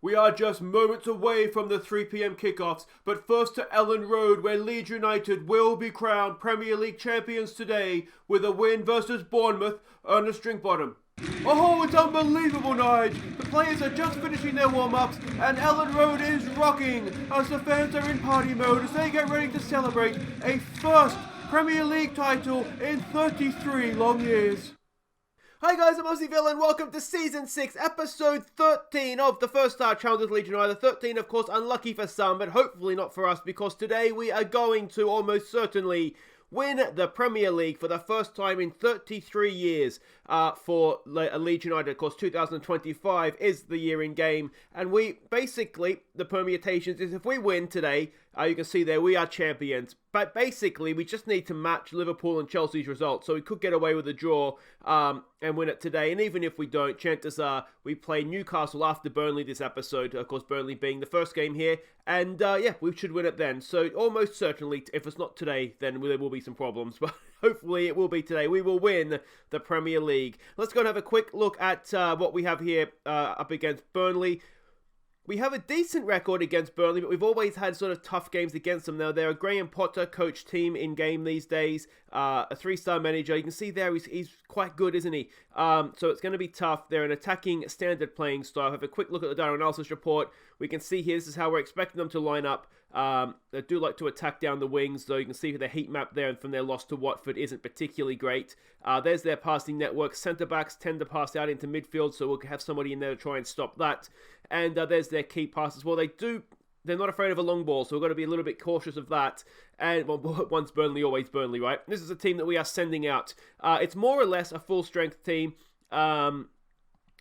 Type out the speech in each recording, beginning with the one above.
We are just moments away from the 3 p.m. kickoffs, but first to Ellen Road, where Leeds United will be crowned Premier League champions today with a win versus Bournemouth. Ernest Drinkbottom. Oh, it's unbelievable, Nige! The players are just finishing their warm-ups, and Ellen Road is rocking as the fans are in party mode as they get ready to celebrate a first Premier League title in 33 long years. Hi guys, I'm Aussie Villain. Welcome to Season 6, Episode 13 of the First Star Challengers Leeds United. 13, of course, unlucky for some, but hopefully not for us, because today we are going to almost certainly win the Premier League for the first time in 33 years for Leeds United. Of course, 2025 is the year in game, and we basically, the permutations is if we win today, you can see there we are champions. But basically, we just need to match Liverpool and Chelsea's results, so we could get away with a draw and win it today. And even if we don't, chances are we play Newcastle after Burnley this episode. Of course, Burnley being the first game here, and yeah, we should win it then. So almost certainly, if it's not today, then there will be some problems. But hopefully, it will be today. We will win the Premier League. Let's go and have a quick look at what we have here up against Burnley. We have a decent record against Burnley, but we've always had sort of tough games against them. Now, they're a Graham Potter coach team in game these days, a 3-star manager. You can see there he's quite good, isn't he? So it's going to be tough. They're an attacking standard playing style. Have a quick look at the data analysis report. We can see here, this is how we're expecting them to line up. They do like to attack down the wings, though you can see the heat map there, and from their loss to Watford isn't particularly great. There's their passing network. Centre-backs tend to pass out into midfield, so we'll have somebody in there to try and stop that. And there's their key passes. Well, they're not afraid of a long ball, so we've got to be a little bit cautious of that. And, well, once Burnley, always Burnley, right? This is a team that we are sending out. It's more or less a full-strength team.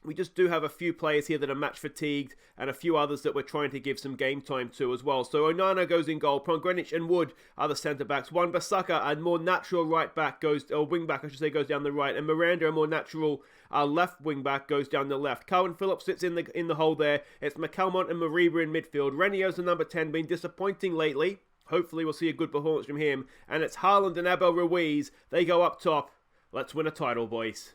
We just do have a few players here that are match fatigued and a few others that we're trying to give some game time to as well. So Onana goes in goal. Greenwich and Wood are the centre-backs. Wan-Bissaka, a more natural right-back, wing-back, I should say, goes down the right. And Miranda, a more natural left wing-back, goes down the left. Calvin Phillips sits in the hole there. It's McCalmont and Mariba in midfield. Renio's the number 10, been disappointing lately. Hopefully we'll see a good performance from him. And it's Haaland and Abel Ruiz. They go up top. Let's win a title, boys.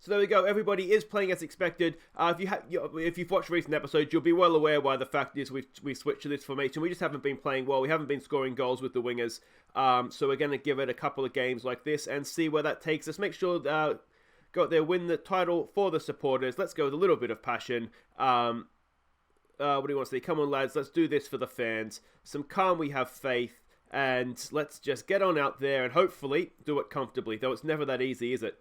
So there we go. Everybody is playing as expected. If you've watched recent episodes, you'll be well aware why the fact is we switched to this formation. We just haven't been playing well. We haven't been scoring goals with the wingers. So we're going to give it a couple of games like this and see where that takes us. Make sure go out there, win the title for the supporters. Let's go with a little bit of passion. What do you want to say? Come on, lads. Let's do this for the fans. Some calm. We have faith. And let's just get on out there and hopefully do it comfortably. Though it's never that easy, is it?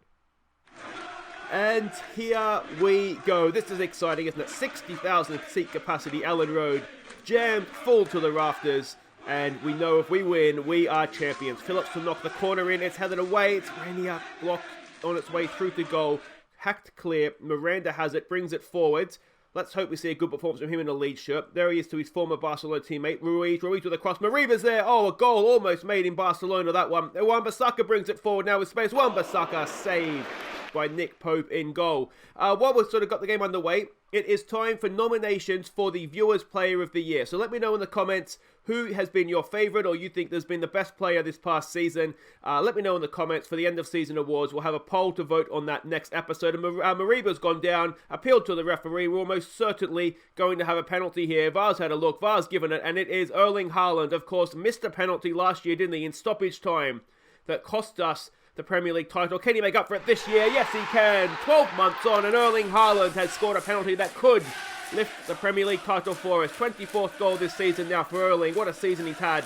And here we go. This is exciting, isn't it? 60,000 seat capacity, Ellen Road, jammed full to the rafters. And we know if we win, we are champions. Phillips will knock the corner in. It's headed away. It's Rania blocked on its way through to goal. Hacked clear. Miranda has it, brings it forward. Let's hope we see a good performance from him in a Leeds shirt. There he is to his former Barcelona teammate, Ruiz. Ruiz with a cross. Mariba's there. Oh, a goal almost made in Barcelona, that one. Wan-Bissaka brings it forward now with space. Wan-Bissaka saved by Nick Pope in goal. While we've sort of got the game underway, it is time for nominations for the Viewers Player of the Year. So let me know in the comments who has been your favourite or you think there's been the best player this past season. Let me know in the comments for the end of season awards. We'll have a poll to vote on that next episode. And Mariba's gone down, appealed to the referee. We're almost certainly going to have a penalty here. VAR's had a look, VAR's given it, and it is Erling Haaland. Of course, missed a penalty last year, didn't he, in stoppage time that cost us the Premier League title. Can he make up for it this year? Yes, he can. 12 months on, and Erling Haaland has scored a penalty that could lift the Premier League title for us. 24th goal this season now for Erling. What a season he's had.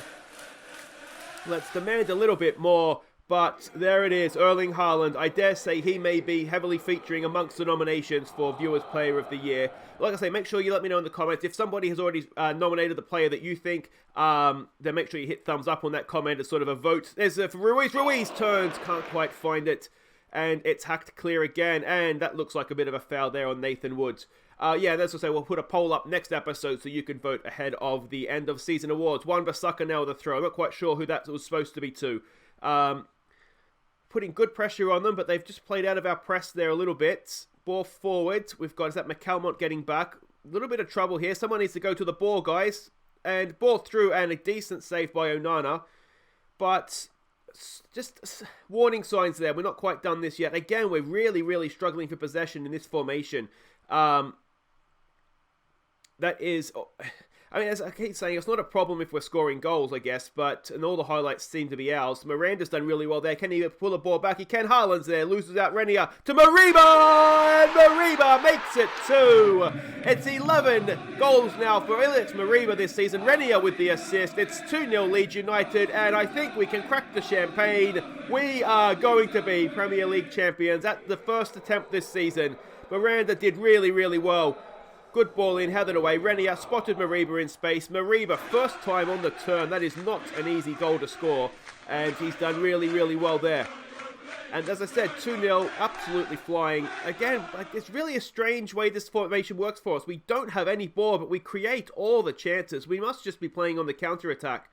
Let's demand a little bit more, but there it is, Erling Haaland. I dare say he may be heavily featuring amongst the nominations for Viewers Player of the Year. Like I say, make sure you let me know in the comments. If somebody has already nominated the player that you think, then make sure you hit thumbs up on that comment as sort of a vote. There's Ruiz. Ruiz turns, can't quite find it. And it's hacked clear again. And that looks like a bit of a foul there on Nathan Woods. Yeah, that's what I say. We'll put a poll up next episode so you can vote ahead of the end of season awards. Wan-Bissaka now with the throw. I'm not quite sure who that was supposed to be to. Putting good pressure on them, but they've just played out of our press there a little bit. Ball forward. We've got, is that McCalmont getting back? A little bit of trouble here. Someone needs to go to the ball, guys. And ball through, and a decent save by Onana. But just warning signs there. We're not quite done this yet. Again, we're really, really struggling for possession in this formation. that is... I mean, as I keep saying, it's not a problem if we're scoring goals, I guess, and all the highlights seem to be ours. Miranda's done really well there. Can he pull the ball back? He can. Haaland's there, loses out Renier to Mariba, and Mariba makes it 2. It's 11 goals now for Alex Mariba this season. Renier with the assist. It's 2-0 Leeds United, and I think we can crack the champagne. We are going to be Premier League champions at the first attempt this season. Miranda did really, really well. Good ball in, headed away. Renier spotted Mariba in space. Mariba, first time on the turn. That is not an easy goal to score. And he's done really, really well there. And as I said, 2-0, absolutely flying. Again, it's really a strange way this formation works for us. We don't have any ball, but we create all the chances. We must just be playing on the counter-attack.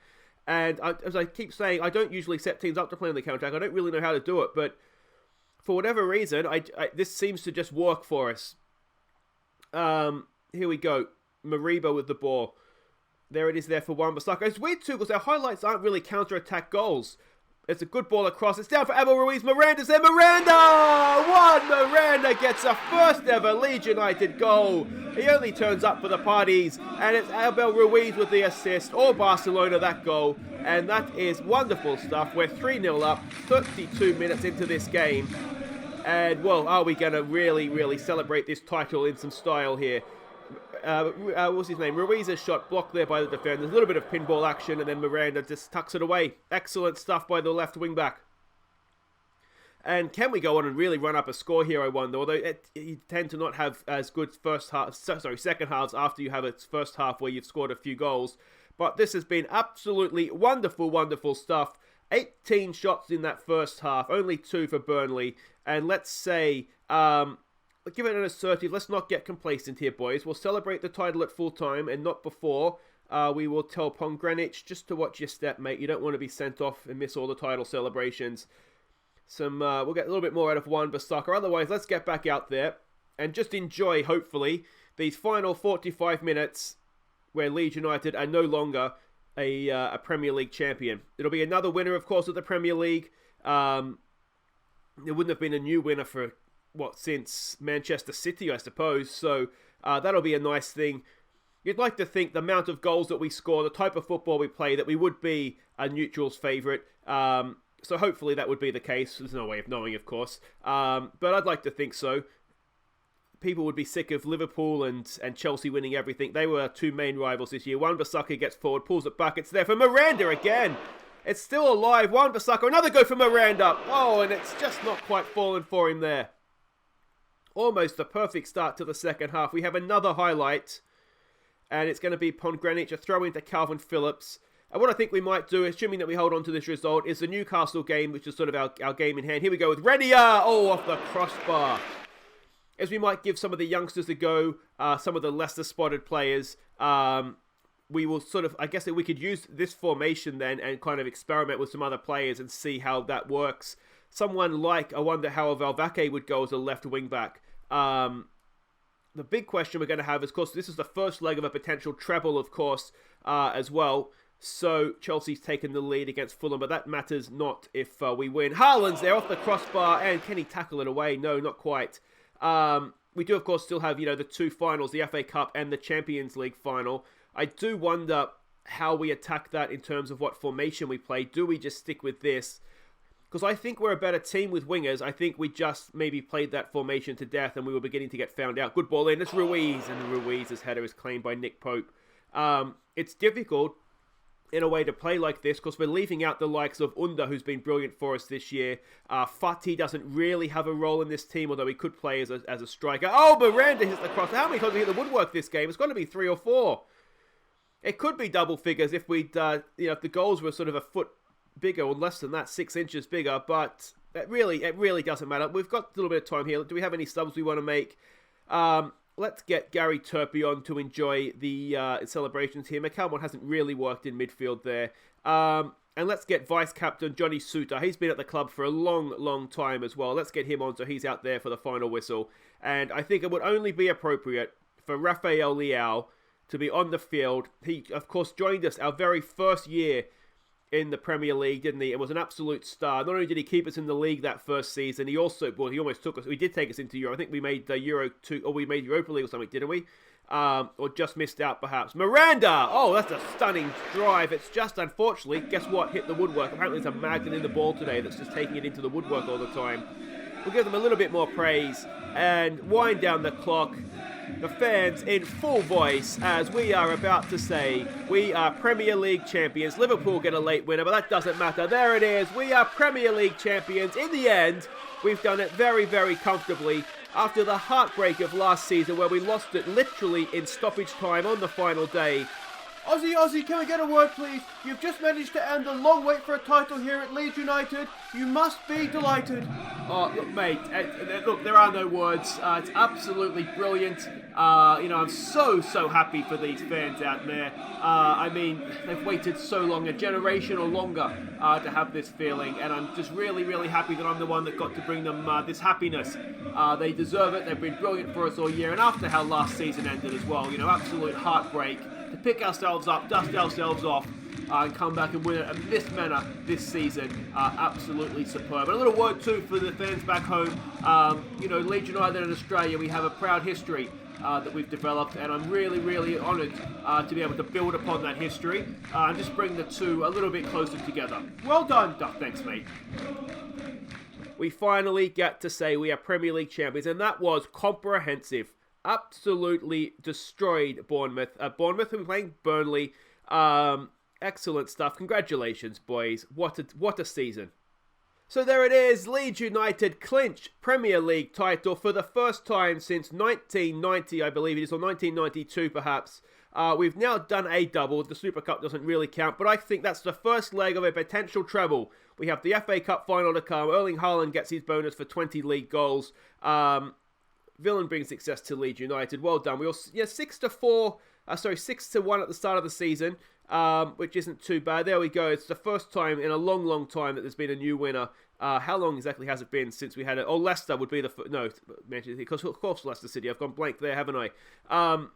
And as I keep saying, I don't usually set teams up to play on the counter-attack. I don't really know how to do it. But for whatever reason, this seems to just work for us. Here we go. Mariba with the ball. There it is there for Wan-Bissaka. It's weird too because our highlights aren't really counter-attack goals. It's a good ball across. It's down for Abel Ruiz. Miranda's there. Miranda gets a first ever Leeds United goal. He only turns up for the parties. And it's Abel Ruiz with the assist. Or Barcelona that goal. And that is wonderful stuff. We're 3-0 up. 32 minutes into this game. And, well, are we going to really, really celebrate this title in some style here? What's his name? Ruiz's shot blocked there by the defender. There's a little bit of pinball action, and then Miranda just tucks it away. Excellent stuff by the left wing back. And can we go on and really run up a score here, I wonder? Although you tend to not have as good second halves after you have its first half where you've scored a few goals. But this has been absolutely wonderful, wonderful stuff. 18 shots in that first half, only 2 for Burnley. And let's say, give it an assertive. Let's not get complacent here, boys. We'll celebrate the title at full time and not before. We will tell Pongranich just to watch your step, mate. You don't want to be sent off and miss all the title celebrations. We'll get a little bit more out of Wan-Bissaka. Otherwise, let's get back out there and just enjoy, hopefully, these final 45 minutes where Leeds United are no longer a Premier League champion. It'll be another winner, of course, of the Premier League. There wouldn't have been a new winner for, since Manchester City, I suppose. So that'll be a nice thing. You'd like to think the amount of goals that we score, the type of football we play, that we would be a neutral's favourite. So hopefully that would be the case. There's no way of knowing, of course. But I'd like to think so. People would be sick of Liverpool and Chelsea winning everything. They were our two main rivals this year. Wan-Bissaka gets forward, pulls it back. It's there for Miranda again. It's still alive. Wan-Bissaka, another go for Miranda. Oh, and it's just not quite fallen for him there. Almost a perfect start to the second half. We have another highlight. And it's going to be Pongranich, a throw into Calvin Phillips. And what I think we might do, assuming that we hold on to this result, is the Newcastle game, which is sort of our game in hand. Here we go with Renier. Oh, off the crossbar. As we might give some of the youngsters a go, some of the lesser spotted players, we will sort of, I guess that we could use this formation then and kind of experiment with some other players and see how that works. Someone like, I wonder how Valverde would go as a left wing back. The big question we're going to have is, of course, this is the first leg of a potential treble, of course, as well. So Chelsea's taken the lead against Fulham, but that matters not if we win. Haaland's there off the crossbar, and can he tackle it away? No, not quite. We do, of course, still have, the two finals, the FA Cup and the Champions League final. I do wonder how we attack that in terms of what formation we play. Do we just stick with this? Because I think we're a better team with wingers. I think we just maybe played that formation to death and we were beginning to get found out. Good ball in. It's Ruiz, and Ruiz's header is claimed by Nick Pope. It's difficult in a way to play like this because we're leaving out the likes of Under, who's been brilliant for us this year. Fati doesn't really have a role in this team, although he could play as a striker. Oh, Miranda hits the cross. How many times have we hit the woodwork this game? It's got to be 3 or 4. It could be double figures if we'd, if the goals were sort of a foot bigger or less than that, 6 inches bigger, but it really doesn't matter. We've got a little bit of time here. Do we have any subs we want to make? Let's get Gary Turpie on to enjoy the celebrations here. McCalmont hasn't really worked in midfield there. And let's get vice-captain Johnny Suter. He's been at the club for a long, long time as well. Let's get him on so he's out there for the final whistle. And I think it would only be appropriate for Rafael Leao to be on the field. He, of course, joined us our very first year in the Premier League, didn't he? It was an absolute star. Not only did he keep us in the league that first season, he almost took us. He did take us into Europe. I think we made Euro 2, or we made Europa League or something, didn't we? or just missed out perhaps. Miranda! Oh, that's a stunning drive. It's just, unfortunately, guess what, hit the woodwork. Apparently there's a magnet in the ball today that's just taking it into the woodwork all the time. We'll give them a little bit more praise and wind down the clock. The fans in full voice as we are about to say we are Premier League champions. Liverpool get a late winner, but that doesn't matter. There it is. We are Premier League champions. In the end, we've done it very, very comfortably after the heartbreak of last season where we lost it literally in stoppage time on the final day. Aussie, can we get a word, please? You've just managed to end a long wait for a title here at Leeds United. You must be delighted. Oh, look, mate, look, there are no words. It's absolutely brilliant. I'm so happy for these fans out there. I mean, they've waited so long, a generation or longer, to have this feeling, and I'm just really, really happy that I'm the one that got to bring them this happiness. They deserve it. They've been brilliant for us all year, and after how last season ended as well, absolute heartbreak. To pick ourselves up, dust ourselves off, and come back and win it in this manner this season, absolutely superb. And a little word too for the fans back home. Leeds United in Australia, we have a proud history that we've developed, and I'm really, really honoured to be able to build upon that history and just bring the two a little bit closer together. Well done. Thanks, mate. We finally get to say we are Premier League champions, and that was comprehensive. Absolutely destroyed Bournemouth. Bournemouth who were playing Burnley. Excellent stuff. Congratulations, boys. What a season. So there it is. Leeds United clinch Premier League title for the first time since 1990, I believe it is, or 1992 perhaps. We've now done a double. The Super Cup doesn't really count, but I think that's the first leg of a potential treble. We have the FA Cup final to come. Erling Haaland gets his bonus for 20 league goals. Villain brings success to Leeds United. Well done. We also 6-1 at the start of the season, which isn't too bad. There we go. It's the first time in a long, long time that there's been a new winner. How long exactly has it been since we had it? Oh, Leicester would be because of course Leicester City. I've gone blank there, haven't I?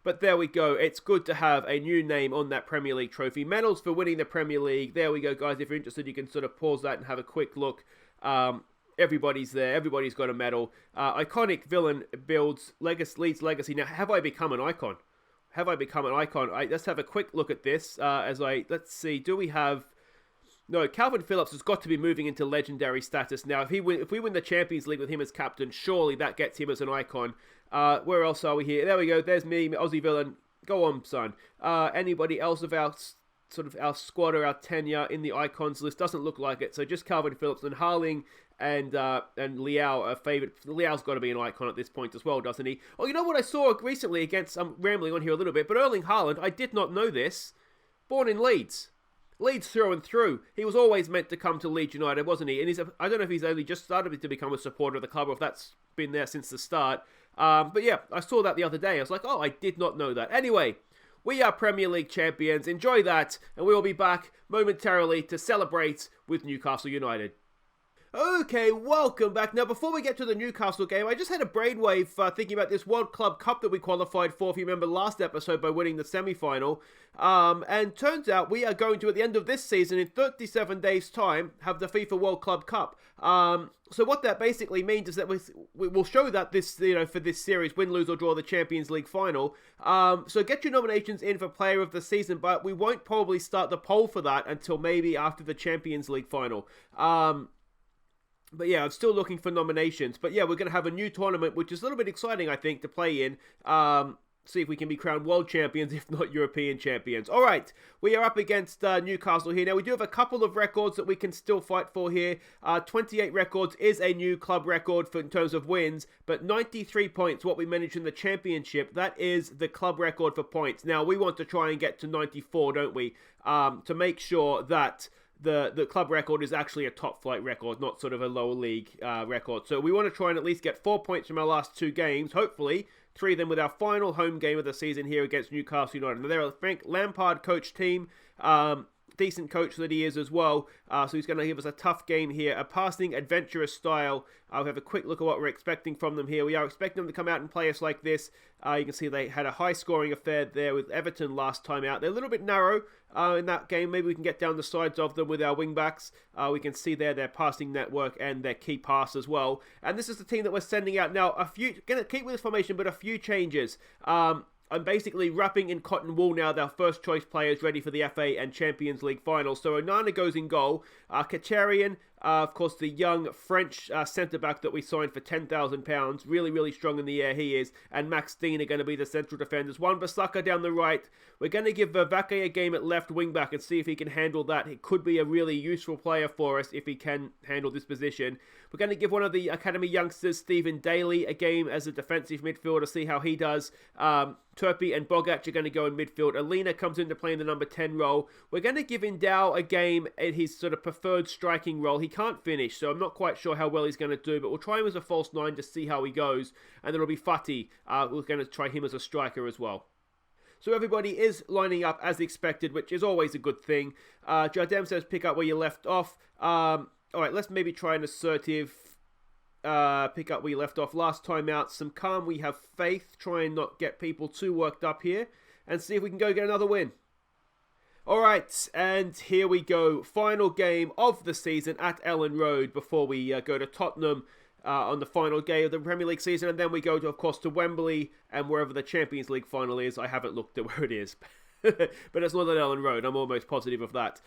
But there we go. It's good to have a new name on that Premier League trophy. Medals for winning the Premier League. There we go, guys. If you're interested, you can sort of pause that and have a quick look. Everybody's there. Everybody's got a medal. Iconic villain builds Leeds legacy. Now, have I become an icon? Let's have a quick look at this. Let's see. Do we have? No, Calvin Phillips has got to be moving into legendary status now. If we win the Champions League with him as captain, surely that gets him as an icon. Where else are we here? There we go. There's me, Aussie villain. Go on, son. Anybody else of our squad or our tenure in the icons list? Doesn't look like it. So just Calvin Phillips and Harling and Liao are favourite. Liao's got to be an icon at this point as well, doesn't he? Oh, you know what I saw recently against, I'm rambling on here a little bit, but Erling Haaland, I did not know this, born in Leeds. Leeds through and through. He was always meant to come to Leeds United, wasn't he? And I don't know if he's only just started to become a supporter of the club or if that's been there since the start. But yeah, I saw that the other day. I was like, oh, I did not know that. Anyway, we are Premier League champions. Enjoy that. And we will be back momentarily to celebrate with Newcastle United. Okay, welcome back. Now, before we get to the Newcastle game, I just had a brainwave thinking about this World Club Cup that we qualified for, if you remember last episode, by winning the semi-final. And turns out we are going to, at the end of this season, in 37 days' time, have the FIFA World Club Cup. So what that basically means is that we will show that this, for this series, win, lose or draw the Champions League final. So get your nominations in for Player of the Season, but we won't probably start the poll for that until maybe after the Champions League final. But yeah, I'm still looking for nominations. But yeah, we're going to have a new tournament, which is a little bit exciting, I think, to play in. See if we can be crowned world champions, if not European champions. All right, we are up against Newcastle here. Now, we do have a couple of records that we can still fight for here. 28 records is a new club record in terms of wins, but 93 points, what we managed in the championship, that is the club record for points. Now, we want to try and get to 94, don't we, to make sure that the club record is actually a top flight record, not sort of a lower league record. So we want to try and at least get 4 points from our last two games, hopefully 3 of them with our final home game of the season here against Newcastle United. Now, they're a Frank Lampard coach team. decent coach that he is as well. So he's going to give us a tough game here. A passing, adventurous style. I'll have a quick look at what we're expecting from them here. We are expecting them to come out and play us like this. You can see they had a high-scoring affair there with Everton last time out. They're a little bit narrow in that game. Maybe we can get down the sides of them with our wing-backs. We can see there their passing network and their key pass as well. And this is the team that we're sending out now. Going to keep with this formation, but a few changes. I'm basically wrapping in cotton wool now their first choice players ready for the FA and Champions League finals. So Onana goes in goal. Kacharian, of course, the young French centre-back that we signed for £10,000. Really, really strong in the air he is. And Max Dean are going to be the central defenders. Wan-Bissaka down the right. We're going to give Vake a game at left wing-back and see if he can handle that. He could be a really useful player for us if he can handle this position. We're going to give one of the academy youngsters, Stephen Daly, a game as a defensive midfielder, see how he does. Turpey and Bogac are going to go in midfield. Alina comes into playing the number 10 role. We're going to give Indao a game at his sort of preferred striking role. He can't finish, so I'm not quite sure how well he's going to do, but we'll try him as a false 9 to see how he goes. And then it'll be Fati. We're going to try him as a striker as well. So everybody is lining up as expected, which is always a good thing. Jardem says pick up where you left off. Alright, let's maybe try an assertive pick up where you left off last time out. Some calm, we have faith. Try and not get people too worked up here. And see if we can go get another win. Alright, and here we go. Final game of the season at Ellen Road before we go to Tottenham on the final game of the Premier League season. And then we go, of course, to Wembley and wherever the Champions League final is. I haven't looked at where it is. But it's not at Ellen Road. I'm almost positive of that.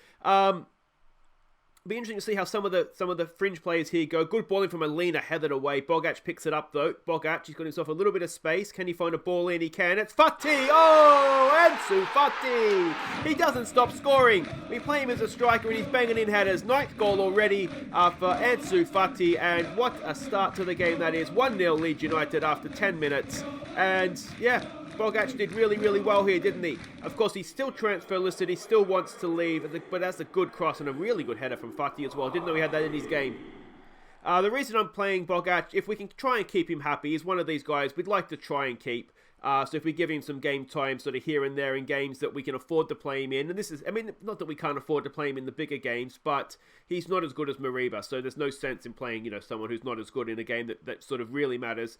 Be interesting to see how some of the fringe players here go. Good balling from Alina, headed away. Bogac picks it up though. Bogac, he's got himself a little bit of space. Can he find a ball in? He can. It's Fati! Oh, Ansu Fati! He doesn't stop scoring. We play him as a striker and he's banging in headers. Ninth goal already for Ansu Fati, and what a start to the game that is. 1-0 Leeds United after 10 minutes. And yeah, Bogac did really, really well here, didn't he? Of course, he's still transfer listed. He still wants to leave, but that's a good cross and a really good header from Fati as well. Didn't know he had that in his game. The reason I'm playing Bogac, if we can try and keep him happy, he's one of these guys we'd like to try and keep. So if we give him some game time sort of here and there in games that we can afford to play him in, and this is, I mean, not that we can't afford to play him in the bigger games, but he's not as good as Mariba, so there's no sense in playing, you know, someone who's not as good in a game that sort of really matters.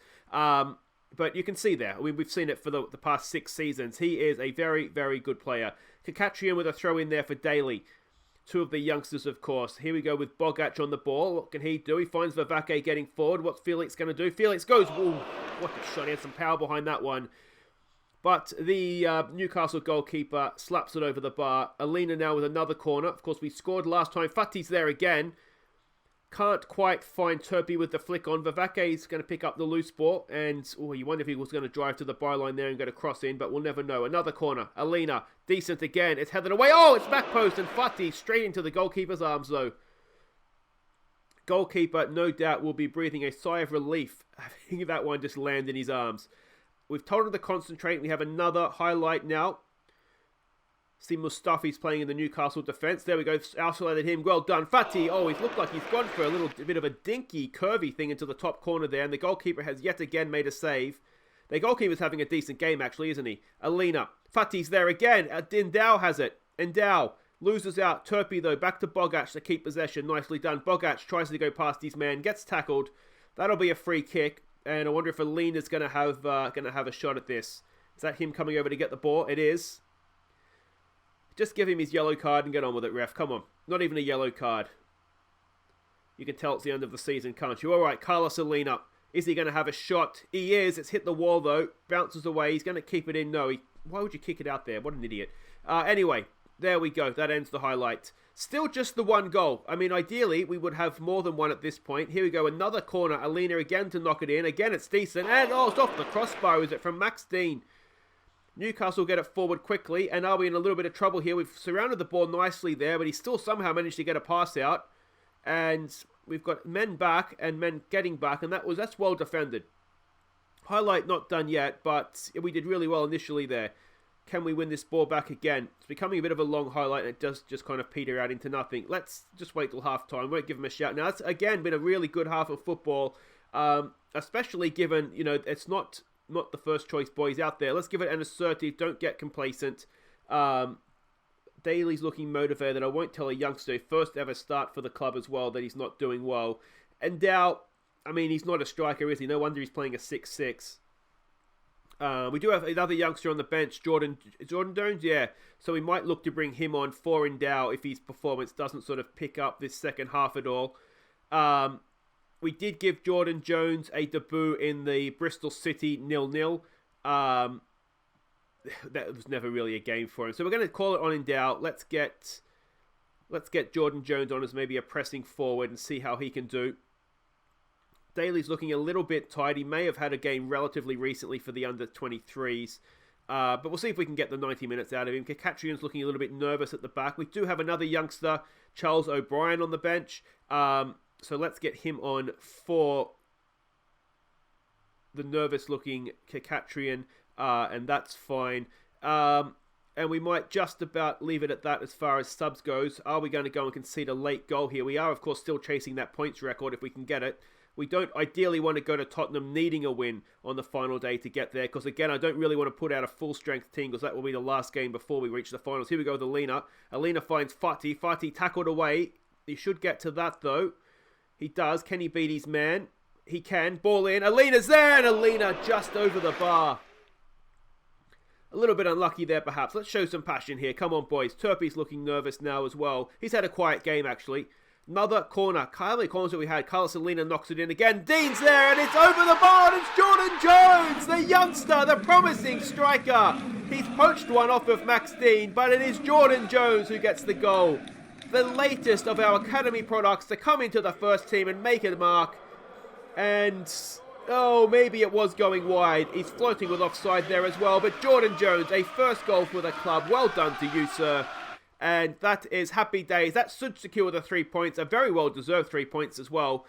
But you can see there, I mean, we've seen it for the past 6 seasons. He is a very, very good player. Kakatrian with a throw in there for Daly. Two of the youngsters, of course. Here we go with Bogac on the ball. What can he do? He finds Vake getting forward. What's Felix going to do? Felix goes. Ooh, what a shot. He had some power behind that one. But the Newcastle goalkeeper slaps it over the bar. Alina now with another corner. Of course, we scored last time. Fati's there again. Can't quite find Turpey with the flick on. Vavake is going to pick up the loose ball. And you wonder if he was going to drive to the byline there and get a cross in, but we'll never know. Another corner. Alina, decent again. It's headed away. Oh, it's back post. And Fati straight into the goalkeeper's arms, though. Goalkeeper, no doubt, will be breathing a sigh of relief. Having that one just land in his arms. We've told him to concentrate. We have another highlight now. See Mustafi's playing in the Newcastle defence. There we go. Isolated him. Well done. Fati. Oh, he's looked like he's gone for a bit of a dinky, curvy thing into the top corner there. And the goalkeeper has yet again made a save. The goalkeeper's having a decent game, actually, isn't he? Alina. Fati's there again. Indao has it. Indao loses out. Turpey, though, back to Bogac to keep possession. Nicely done. Bogac tries to go past his man. Gets tackled. That'll be a free kick. And I wonder if Alina's going to have a shot at this. Is that him coming over to get the ball? It is. Just give him his yellow card and get on with it, ref. Come on. Not even a yellow card. You can tell it's the end of the season, can't you? All right, Carlos Alina. Is he going to have a shot? He is. It's hit the wall, though. Bounces away. He's going to keep it in. No, why would you kick it out there? What an idiot. Anyway, there we go. That ends the highlight. Still just the one goal. I mean, ideally, we would have more than one at this point. Here we go. Another corner. Alina again to knock it in. Again, it's decent. And, it's off the crossbar, is it? From Max Dean. Newcastle get it forward quickly, and are we in a little bit of trouble here? We've surrounded the ball nicely there, but he still somehow managed to get a pass out. And we've got men back and men getting back, and that's well defended. Highlight not done yet, but we did really well initially there. Can we win this ball back again? It's becoming a bit of a long highlight, and it does just kind of peter out into nothing. Let's just wait till half-time. Won't give him a shout. Now, it's, again, been a really good half of football, especially given, it's not the first choice boys out there. Let's give it an assertive. Don't get complacent. Daly's looking motivated. I won't tell a youngster first ever start for the club as well that he's not doing well. And Dow, I mean, he's not a striker, is he? No wonder he's playing a 6-6. We do have another youngster on the bench, Jordan Jones, yeah. So we might look to bring him on for Dow if his performance doesn't sort of pick up this second half at all. We did give Jordan Jones a debut in the Bristol City 0-0. That was never really a game for him. So we're going to call it on Dow. Let's get Jordan Jones on as maybe a pressing forward and see how he can do. Daly's looking a little bit tired. He may have had a game relatively recently for the under-23s. But we'll see if we can get the 90 minutes out of him. Kakatrian's looking a little bit nervous at the back. We do have another youngster, Charles O'Brien, on the bench. So let's get him on for the nervous-looking Kakatrian. And that's fine. And we might just about leave it at that as far as subs goes. Are we going to go and concede a late goal here? We are, of course, still chasing that points record if we can get it. We don't ideally want to go to Tottenham needing a win on the final day to get there. Because, again, I don't really want to put out a full-strength team because that will be the last game before we reach the finals. Here we go with Alina. Alina finds Fati. Fati tackled away. He should get to that, though. He does. Can he beat his man? He can. Ball in. Alina's there, and Alina just over the bar. A little bit unlucky there, perhaps. Let's show some passion here. Come on, boys. Turpey's looking nervous now as well. He's had a quiet game, actually. Another corner. How many corners that we had? Carlos Alina knocks it in again. Dean's there, and it's over the bar, and it's Jordan Jones, the youngster, the promising striker. He's poached one off of Max Dean, but it is Jordan Jones who gets the goal. The latest of our academy products to come into the first team and make a mark. And... oh, maybe it was going wide. He's floating with offside there as well. But Jordan Jones, a first goal for the club. Well done to you, sir. And that is happy days. That should secure the 3 points. A very well-deserved 3 points as well.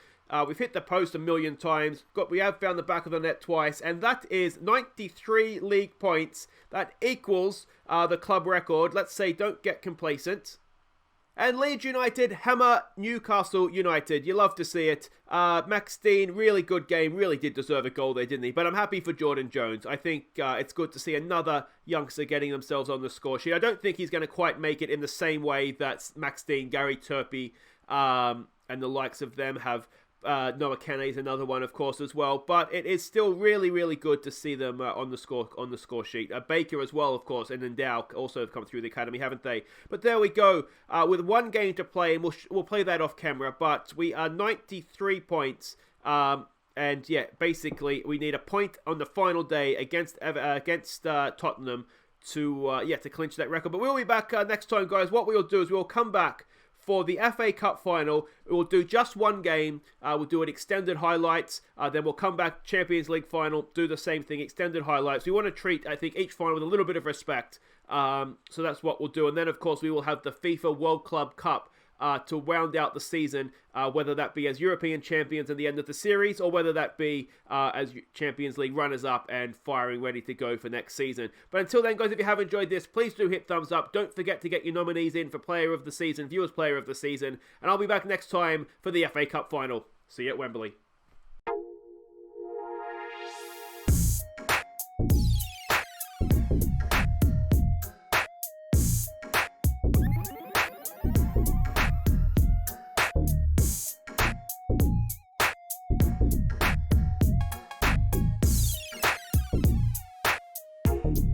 We've hit the post a million times. We have found the back of the net twice. And that is 93 league points. That equals the club record. Let's say don't get complacent. And Leeds United hammer Newcastle United. You love to see it. Max Dean, really good game. Really did deserve a goal there, didn't he? But I'm happy for Jordan Jones. I think it's good to see another youngster getting themselves on the score sheet. I don't think he's going to quite make it in the same way that Max Dean, Gary Turpey, and the likes of them have. Noah Kane is another one, of course, as well. But it is still really, really good to see them on the score sheet. Baker as well, of course, and Dow also have come through the academy, haven't they? But there we go. With one game to play, and we'll play that off camera. But we are 93 points. And yeah, basically, we need a point on the final day against Tottenham to clinch that record. But we'll be back next time, guys. What we'll do is we'll come back for the FA Cup final. We'll do just one game. We'll do an extended highlights. Then we'll come back, Champions League final, do the same thing, extended highlights. We want to treat, I think, each final with a little bit of respect. So that's what we'll do. And then, of course, we will have the FIFA World Club Cup to round out the season, whether that be as European champions at the end of the series, or whether that be as Champions League runners-up and firing ready to go for next season. But until then, guys, if you have enjoyed this, please do hit thumbs up. Don't forget to get your nominees in for Player of the Season, Viewers Player of the Season, and I'll be back next time for the FA Cup final. See you at Wembley.